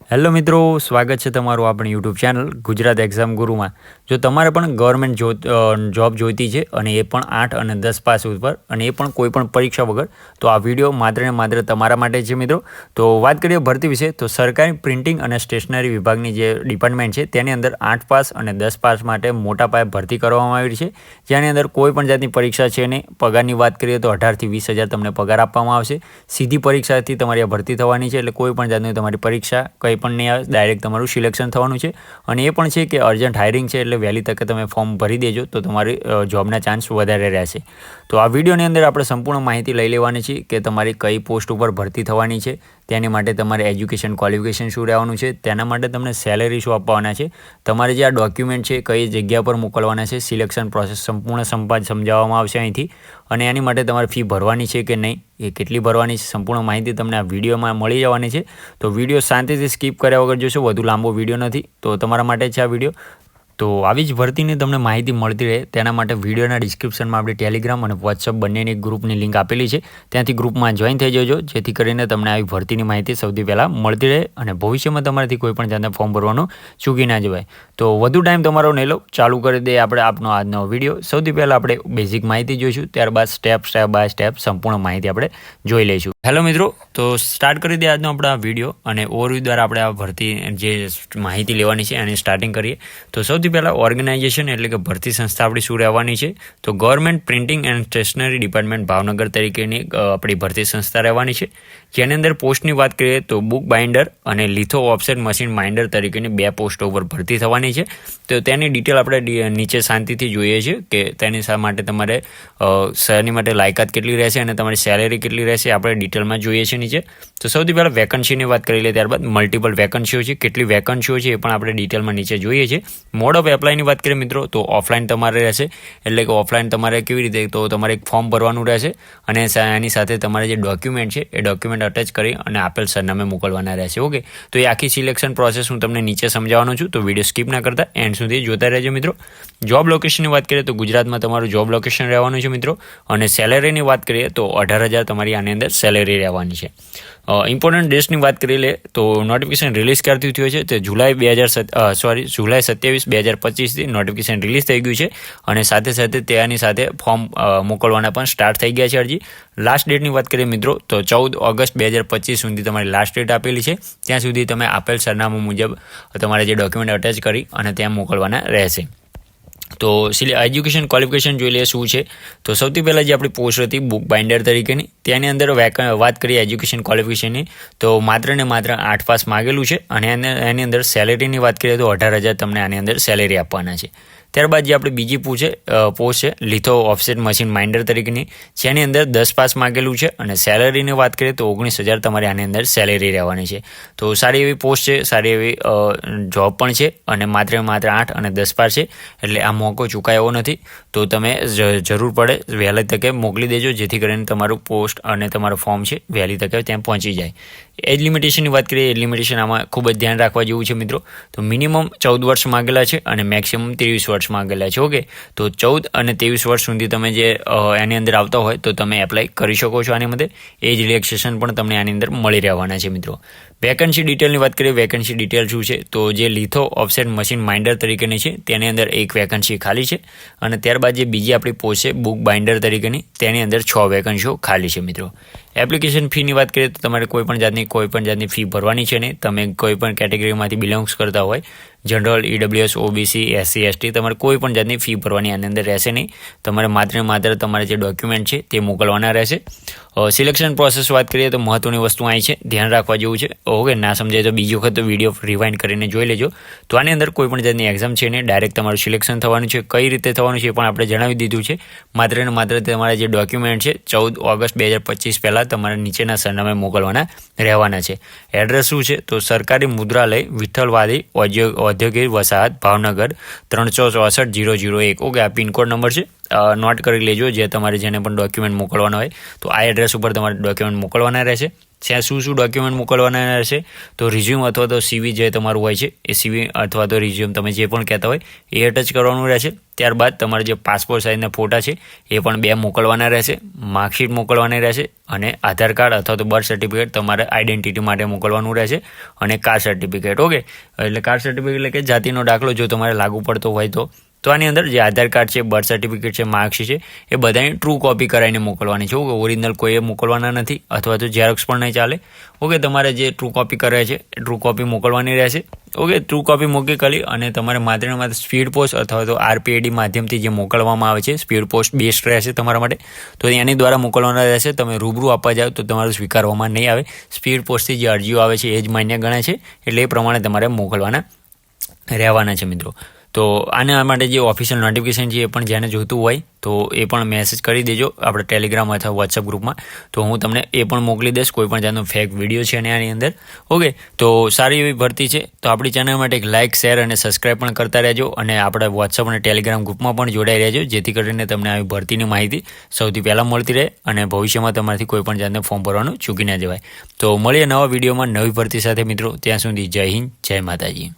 Hello મિત્રો, સ્વાગત છે તમારું આપણી યુટ્યુબ ચેનલ ગુજરાત એક્ઝામ ગુરુમાં. જો તમારે પણ ગવર્મેન્ટ જોબ જોઈતી છે અને એ પણ 8 અને 10 પાસ ઉપર અને એ પણ કોઈ પણ પરીક્ષા વગર, તો આ વિડીયો માત્ર ને માત્ર તમારા માટે છે મિત્રો. તો વાત કરીએ ભરતી વિશે, તો સરકારી પ્રિન્ટિંગ અને સ્ટેશનરી વિભાગની જે ડિપાર્ટમેન્ટ છે તેની અંદર 8 પાસ અને 10 પાસ માટે મોટા પાયે ભરતી કરવામાં આવી છે, જેની અંદર કોઈ પણ જાતની પરીક્ષા છે નહીં. પગારની વાત કરીએ તો 18,000 થી 20,000 તમને પગાર આપવામાં આવશે. સીધી પરીક્ષાથી તમારી આ ભરતી થવાની છે, એટલે કોઈ પણ જાતની તમારી પરીક્ષા કંઈ પણ નહીં આવે, ડાયરેક્ટ તમારું સિલેક્શન થવાનું છે. અને એ પણ છે કે અર્જન્ટ હાયરિંગ છે, એટલે વહેલી તકે તમે ફોર્મ ભરી દેજો તો તમારી જોબના ચાન્સ વધારે રહેશે. તો આ વિડીયોની અંદર આપણે સંપૂર્ણ માહિતી લઈ લેવાની છે કે તમારી કઈ પોસ્ટ ઉપર ભરતી થવાની છે, તેની માટે તમારે એજ્યુકેશન ક્વોલિફિકેશન શું રહેવાનું છે, તેના માટે તમને સેલેરી શું આપવાના છે, તમારે જે આ ડોક્યુમેન્ટ છે કઈ જગ્યા પર મોકલવાના છે, સિલેક્શન પ્રોસેસ સંપૂર્ણ સમજાવવામાં આવશે અહીંથી. અને એની માટે તમારે ફી ભરવાની છે કે નહીં, એ કેટલી ભરવાની છે, સંપૂર્ણ માહિતી તમને આ વિડીયોમાં મળી જવાની છે. તો વિડીયો શાંતિથી સ્કીપ કર્યા વગર જોશો, વધુ લાંબો વિડીયો નથી, તો તમારા માટે છે આ વિડીયો. તો આવી જ ભરતીની તમને માહિતી મળતી રહે તેના માટે વિડીયોના ડિસ્ક્રિપ્શનમાં આપણે ટેલિગ્રામ અને વોટ્સઅપ બંનેની ગ્રુપની લિંક આપેલી છે, ત્યાંથી ગ્રુપમાં જોઈન થઈ જજો, જેથી કરીને તમને આવી ભરતીની માહિતી સૌથી પહેલાં મળતી રહે અને ભવિષ્યમાં તમારાથી કોઈ પણ જાતના ફોર્મ ભરવાનું ચૂકી ના જવાય. તો વધુ ટાઈમ તમારો નહીં લો, ચાલુ કરી દઈએ આપણે આપનો આજનો વિડીયો. સૌથી પહેલાં આપણે બેઝિક માહિતી જોઈશું, ત્યારબાદ સ્ટેપ બાય સ્ટેપ સંપૂર્ણ માહિતી આપણે જોઈ લઈશું. હેલો મિત્રો, તો સ્ટાર્ટ કરી દઈએ આજનો આપણે આ વિડીયો અને ઓવરવ્યૂ દ્વારા આપણે આ ભરતી જે માહિતી લેવાની છે એની સ્ટાર્ટિંગ કરીએ. તો સૌથી પહેલાં ઓર્ગેનાઇઝેશન એટલે કે ભરતી સંસ્થા આપણી શું રહેવાની છે, તો government printing and stationery department Bhavnagar તરીકેની આપણી ભરતી સંસ્થા રહેવાની છે, જેની અંદર પોસ્ટની વાત કરીએ તો બુક બાઇન્ડર અને લિથો ઓફસેટ મશીન બાઇન્ડર તરીકેની 2 પોસ્ટો ઉપર ભરતી થવાની છે. તો તેની ડિટેલ આપણે નીચે શાંતિથી જોઈએ છીએ કે તેની માટે તમારે શહેરની માટે લાયકાત કેટલી રહેશે અને તમારી સેલેરી કેટલી રહેશે, આપણે ડિટેલમાં જોઈએ છીએ નીચે. તો સૌથી પહેલાં વેકન્સીની વાત કરી લઈએ, ત્યારબાદ મલ્ટિપલ વેકન્સીઓ છે, કેટલી વેકન્સીઓ છે એ પણ આપણે ડિટેલમાં નીચે જોઈએ છીએ. મોડ ઓફ એપ્લાયની વાત કરીએ મિત્રો, તો ઓફલાઈન તમારે રહેશે, એટલે કે ઓફલાઈન તમારે કેવી રીતે, તો તમારે એક ફોર્મ ભરવાનું રહેશે અને એની સાથે તમારે જે ડોક્યુમેન્ટ છે એ ડોક્યુમેન્ટ અટેચ કરી અને આપેલ સરનામે મોકલવાના રહેશે. ઓકે, તો એ આખી સિલેક્શન પ્રોસેસ હું તમને નીચે સમજાવવાનો છું, તો વિડીયો સ્કીપ ના કરતા એન્ડ સુધી જોતા રહેજો મિત્રો. જોબ લોકેશનની વાત કરીએ તો ગુજરાતમાં તમારું જોબ લોકેશન રહેવાનું છે મિત્રો. અને સેલેરીની વાત કરીએ તો 18,000 તમારી આની અંદર સેલેરી રહેવાની છે. ઇમ્પોર્ટન્ટ ડેટ્સની વાત કરી લે તો નોટિફિકેશન રિલીઝ ક્યારથી થયું છે, તો જુલાઈ 27, 2025થી નોટિફિકેશન રિલીઝ થઈ ગયું છે અને સાથે સાથે તેની સાથે ફોર્મ મોકલવાના પણ સ્ટાર્ટ થઈ ગયા છે અરજી. લાસ્ટ ડેટની વાત કરીએ મિત્રો તો 14 ઓગસ્ટ 2025 સુધી તમારી લાસ્ટ ડેટ આપેલી છે, ત્યાં સુધી તમે આપેલ સરનામું મુજબ તમારે જે ડોક્યુમેન્ટ અટેચ કરી અને ત્યાં મોકલવાના રહેશે. તો એજ્યુકેશન ક્વોલિફિકેશન જોઈ લઈએ શું છે, તો સૌથી પહેલાં જે આપણી પોસ્ટ હતી બુક બાઇન્ડર તરીકેની, તેની અંદર વાત કરીએ એજ્યુકેશન ક્વોલિફિકેશનની, તો માત્ર ને માત્ર 8 પાસ માગેલું છે અને એની અંદર સેલેરીની વાત કરીએ તો 18,000 તમને આની અંદર સેલેરી આપવાના છે. ત્યારબાદ જે આપણે બીજી પોસ્ટ છે લિથો ઓફસેટ મશીન બાઇન્ડર તરીકેની, જેની અંદર 10 પાસ માગેલું છે અને સેલેરીની વાત કરીએ તો 19,000 તમારી આની અંદર સેલેરી રહેવાની છે. તો સારી એવી પોસ્ટ છે, સારી એવી જોબ પણ છે અને માત્ર 8 અને 10 પાસ છે, એટલે આ મોકો ચૂકાય એવો નથી. તો તમે જરૂર પડે વહેલી તકે મોકલી દેજો, જેથી કરીને તમારું પોસ્ટ અને તમારું ફોર્મ છે વહેલી તકે ત્યાં પહોંચી જાય. એજ લિમિટેશનની વાત કરીએ, એજ લિમિટેશન આમાં ખૂબ જ ધ્યાન રાખવા જેવું છે મિત્રો. તો મિનિમમ 14 વર્ષ માગેલા છે અને મેક્સિમમ 23 વર્ષ માગેલા છે. ઓકે, તો 14 અને 23 વર્ષ સુધી તમે જે એની અંદર આવતા હોય તો તમે એપ્લાય કરી શકો છો. આની અંદર એજ રિલેક્સેશન પણ તમને આની અંદર મળી રહેવાના છે મિત્રો. વેકન્સી ડિટેલની વાત કરીએ, વેકન્સી ડિટેલ શું છે, તો જે લિથો ઓફસેટ મશીન બાઇન્ડર તરીકેની છે તેની અંદર 1 વેકન્સી ખાલી છે અને ત્યારબાદ જે બીજી આપણી પોસ્ટ છે બુક બાઇન્ડર તરીકેની, તેની અંદર 6 વેકન્સીઓ ખાલી છે મિત્રો. એપ્લિકેશન ફીની વાત કરીએ તો તમારે કોઈ પણ જાતની ફી ભરવાની છે નહીં. તમે કોઈ પણ કેટેગરીમાંથી બિલોંગ્સ કરતા હોય, general, EWS, OBC, SC, ST, તમારે કોઈ પણ જાતની ફી ભરવાની આની અંદર રહેશે નહીં. તમારે માત્ર તમારે જે ડોક્યુમેન્ટ છે તે મોકલવાના રહેશે. સિલેક્શન પ્રોસેસ વાત કરીએ તો મહત્વની વસ્તુ અહીં છે, ધ્યાન રાખવા જેવું છે. ઓકે, ના સમજાય તો બીજી વખત વિડીયો રિવાઇન્ડ કરીને જોઈ લેજો. તો આની અંદર કોઈ પણ જાતની એક્ઝામ છે ને, ડાયરેક્ટ તમારું સિલેક્શન થવાનું છે. કઈ રીતે થવાનું છે એ પણ આપણે જણાવી દીધું છે. માત્ર ને માત્ર તમારા જે ડોક્યુમેન્ટ છે 14 ઓગસ્ટ 2025 પહેલાં તમારે નીચેના સરનામે મોકલવાના રહેવાના છે. એડ્રેસ શું છે, તો સરકારી મુદ્રાલય વિઠ્ઠલવાદી ઔદ્યોગિક વસાહત ભાવનગર 364-001. ઓકે, આ પિનકોડ નંબર છે, નોટ કરી લેજો. જે તમારે જેને પણ ડોક્યુમેન્ટ મોકલવાના હોય તો આ એડ્રેસ ઉપર તમારે ડોક્યુમેન્ટ મોકલવાના રહેશે. ત્યાં શું ડોક્યુમેન્ટ મોકલવાના રહેશે તો રિઝ્યુમ અથવા તો CV જે તમારું હોય છે એ CV અથવા તો રિઝ્યુમ તમે જે પણ કહેતા હોય એ અટેચ કરવાનું રહેશે. ત્યારબાદ તમારા જે પાસપોર્ટ સાઇઝના ફોટા છે એ પણ 2 મોકલવાના રહેશે, માર્કશીટ મોકલવાની રહેશે અને આધાર કાર્ડ અથવા તો બર્થ સર્ટિફિકેટ તમારે આઈડેન્ટિટી માટે મોકલવાનું રહેશે અને કાસ્ટ સર્ટિફિકેટ. ઓકે, એટલે કાસ્ટ સર્ટિફિકેટ એટલે કે જાતિનો દાખલો જો તમારે લાગુ પડતો હોય તો આની અંદર જે આધાર કાર્ડ છે, બર્થ સર્ટિફિકેટ છે, માર્કશીટ છે એ બધાની ટ્રુ કોપી કરાવીને મોકલવાની છે. ઓકે, ઓરિજિનલ કોઈએ મોકલવાના નથી અથવા તો ઝેરોક્સ પણ નહીં ચાલે. ઓકે, તમારે જે ટ્રુ કોપી કરે છે એ ટ્રુ કોપી મોકલવાની રહેશે. ઓકે, ટ્રુ કોપી મૂકી કરી અને તમારે માત્ર ને માત્ર સ્પીડ પોસ્ટ અથવા તો RPAD માધ્યમથી જે મોકલવામાં આવે છે, સ્પીડ પોસ્ટ બેસ્ટ રહેશે તમારા માટે, તો એની દ્વારા મોકલવાના રહેશે. તમે રૂબરૂ આપવા જાઓ તો તમારું સ્વીકારવામાં નહીં આવે. સ્પીડ પોસ્ટથી જે અરજીઓ આવે છે એ જ માન્ય ગણાય છે, એટલે એ પ્રમાણે તમારે મોકલવાના રહેવાના છે મિત્રો. તો આના માટે જે ઓફિશિયલ નોટિફિકેશન છે એ પણ જેને જોઈતું હોય તો એ પણ મેસેજ કરી દેજો આપણે ટેલિગ્રામ અથવા વોટ્સઅપ ગ્રુપમાં, તો હું તમને એ પણ મોકલી દઈશ. કોઈ પણ જાતનો ફેક વિડીયો છે અને આની અંદર. ઓકે, તો સારી એવી ભરતી છે, તો આપણી ચેનલ માટે એક લાઇક, શેર અને સબસ્ક્રાઈબ પણ કરતા રહેજો અને આપણે વોટ્સઅપ અને ટેલિગ્રામ ગ્રુપમાં પણ જોડાઈ રહેજો, જેથી કરીને તમને આવી ભરતીની માહિતી સૌથી પહેલાં મળતી રહે અને ભવિષ્યમાં તમારાથી કોઈ પણ જાતનું ફોર્મ ભરવાનું ચૂકી ના જવાય. તો મળીએ નવા વિડીયોમાં નવી ભરતી સાથે મિત્રો. ત્યાં સુધી જય હિન્દ, જય માતાજી.